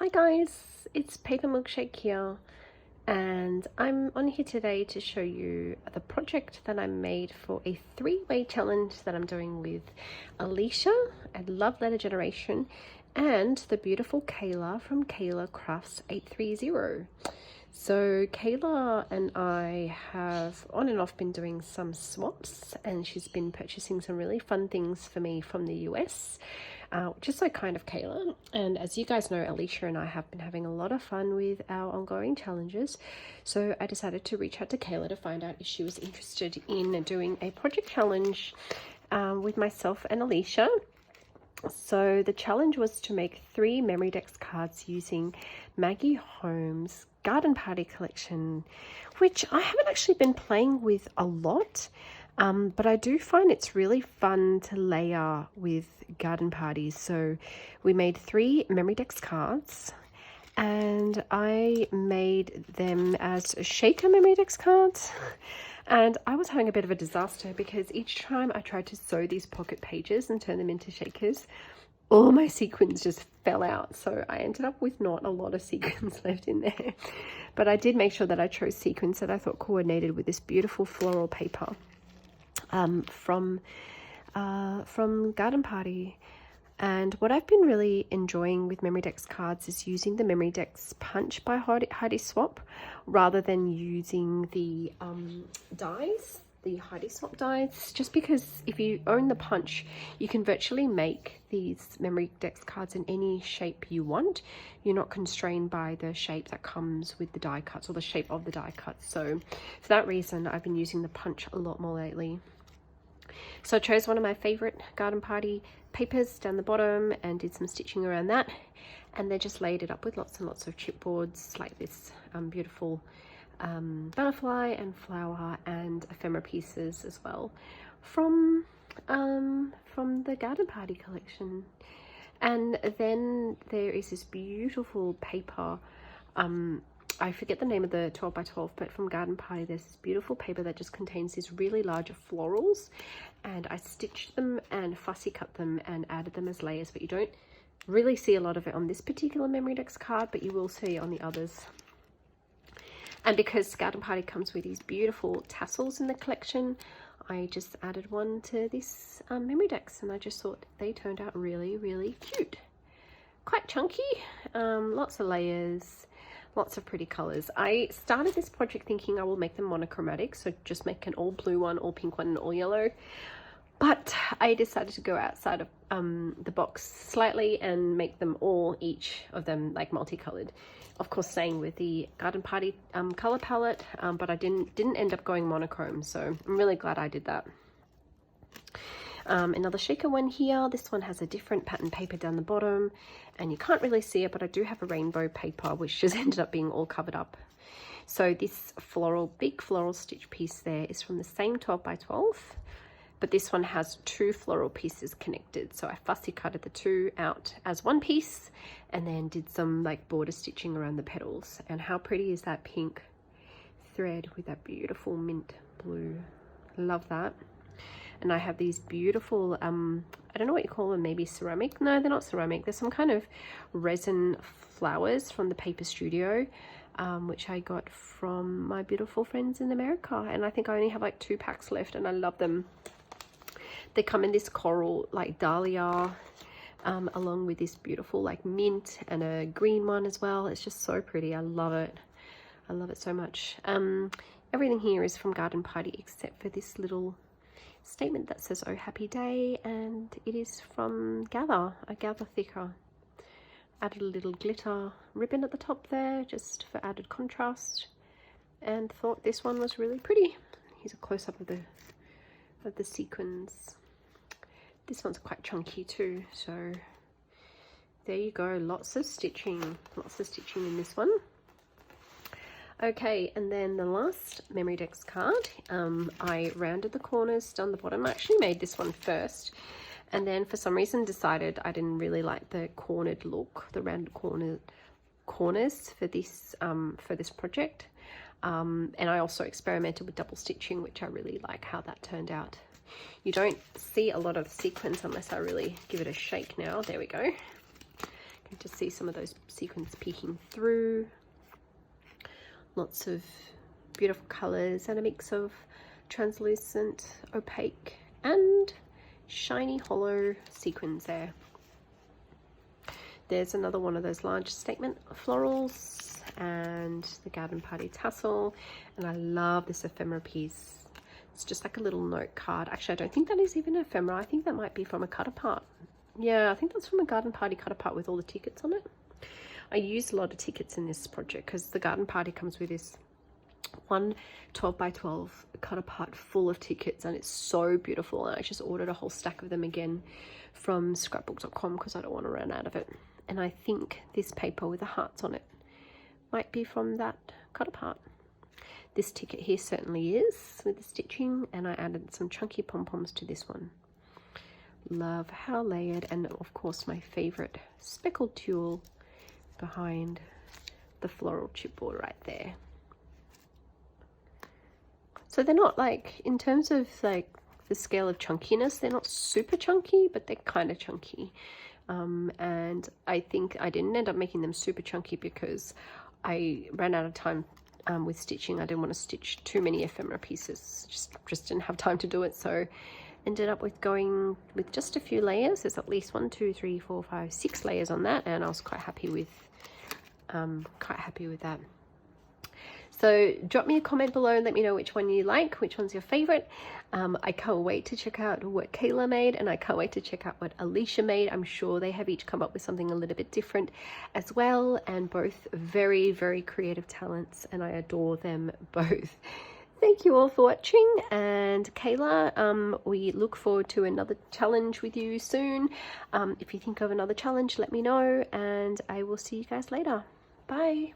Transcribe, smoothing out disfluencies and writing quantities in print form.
Hi guys, it's Paper Milkshake here, and I'm on here today to show you the project that I made for a three-way challenge that I'm doing with Alisha at Love Letter Generation and the beautiful Kayla from Kayla Crafts 830. So Kayla and I have on and off been doing some swaps, and she's been purchasing some really fun things for me from the US, which is so kind of Kayla. And as you guys know, Alisha and I have been having a lot of fun with our ongoing challenges. So I decided to reach out to Kayla to find out if she was interested in doing a project challenge with myself and Alisha. So the challenge was to make 3 memory decks cards using Maggie Holmes' Garden Party collection, which I haven't actually been playing with a lot, but I do find it's really fun to layer with garden parties. So we made 3 memory decks cards, and I made them as shaker memory decks cards. And I was having a bit of a disaster because each time I tried to sew these pocket pages and turn them into shakers, all my sequins just fell out. So I ended up with not a lot of sequins left in there. But I did make sure that I chose sequins that I thought coordinated with this beautiful floral paper from Garden Party. And what I've been really enjoying with Memory Decks cards is using the Memory Decks Punch by Heidi Swap rather than using the dies, the Heidi Swap dies, just because if you own the Punch, you can virtually make these Memory Decks cards in any shape you want. You're not constrained by the shape that comes with the die cuts or the shape of the die cuts. So for that reason, I've been using the Punch a lot more lately. So I chose one of my favorite Garden Party papers down the bottom and did some stitching around that, and then just laid it up with lots and lots of chipboards like this beautiful butterfly and flower and ephemera pieces as well from the Garden Party collection. And then there is this beautiful paper, I forget the name of the 12 by 12, but from Garden Party there's this beautiful paper that just contains these really large florals, and I stitched them and fussy cut them and added them as layers, but you don't really see a lot of it on this particular Memory Decks card, but you will see on the others. And because Garden Party comes with these beautiful tassels in the collection, I just added one to this Memory Decks, and I just thought they turned out really, really cute. Quite chunky, lots of layers, lots of pretty colors. I started this project thinking I will make them monochromatic, so just make an all blue one, all pink one, and all yellow. But I decided to go outside of the box slightly and make them all, each of them, like multicolored. Of course, staying with the Garden Party color palette, but I didn't end up going monochrome, so I'm really glad I did that. Another shaker one here. This one has a different pattern paper down the bottom, and you can't really see it, but I do have a rainbow paper which just ended up being all covered up. So this big floral stitch piece there is from the same 12 by 12, but this one has 2 floral pieces connected. So I fussy cutted the 2 out as one piece and then did some like border stitching around the petals. And how pretty is that pink thread with that beautiful mint blue? Love that. And I have these beautiful, I don't know what you call them, maybe ceramic? No, they're not ceramic. There's some kind of resin flowers from the Paper Studio, which I got from my beautiful friends in America. And I think I only have like 2 packs left, and I love them. They come in this coral, like dahlia, along with this beautiful like mint and a green one as well. It's just so pretty. I love it. I love it so much. Everything here is from Garden Party except for this little statement that says "Oh Happy Day," and it is from Gather, a Gather thicker. Added a little glitter ribbon at the top there just for added contrast, and thought this one was really pretty. Here's a close-up of the sequins. This one's quite chunky too, so there you go. Lots of stitching in this one. Okay, and then the last Memory Decks card, I rounded the corners down the bottom. I actually made this one first, and then for some reason decided I didn't really like the cornered look, the rounded corners for this project. And I also experimented with double stitching, which I really like how that turned out. You don't see a lot of sequins unless I really give it a shake now. There we go. You just see some of those sequins peeking through. Lots of beautiful colors and a mix of translucent, opaque, and shiny hollow sequins there. There's another one of those large statement florals and the garden party tassel. And I love this ephemera piece. It's just like a little note card. Actually, I don't think that is even ephemera. I think that might be from a cut apart. Yeah, I think that's from a garden party cut apart with all the tickets on it. I used a lot of tickets in this project because the garden party comes with this one 12 by 12 cut apart full of tickets, and it's so beautiful. And I just ordered a whole stack of them again from scrapbook.com because I don't want to run out of it. And I think this paper with the hearts on it might be from that cut apart. This ticket here certainly is with the stitching, and I added some chunky pom-poms to this one. Love how layered, and of course my favorite speckled tulle behind the floral chipboard right there. So they're not like, in terms of like the scale of chunkiness, they're not super chunky, but they're kind of chunky. And I think I didn't end up making them super chunky because I ran out of time with stitching. I didn't want to stitch too many ephemera pieces, just didn't have time to do it. So ended up with going with just a few layers. There's at least 1, 2, 3, 4, 5, 6 layers on that, and I was quite happy with that. So drop me a comment below and let me know which one you like, which one's your favorite. I can't wait to check out what Kayla made, and I can't wait to check out what Alisha made. I'm sure they have each come up with something a little bit different as well, and both very, very creative talents, and I adore them both. Thank you all for watching, and Kayla, we look forward to another challenge with you soon. If you think of another challenge, let me know, and I will see you guys later. Bye.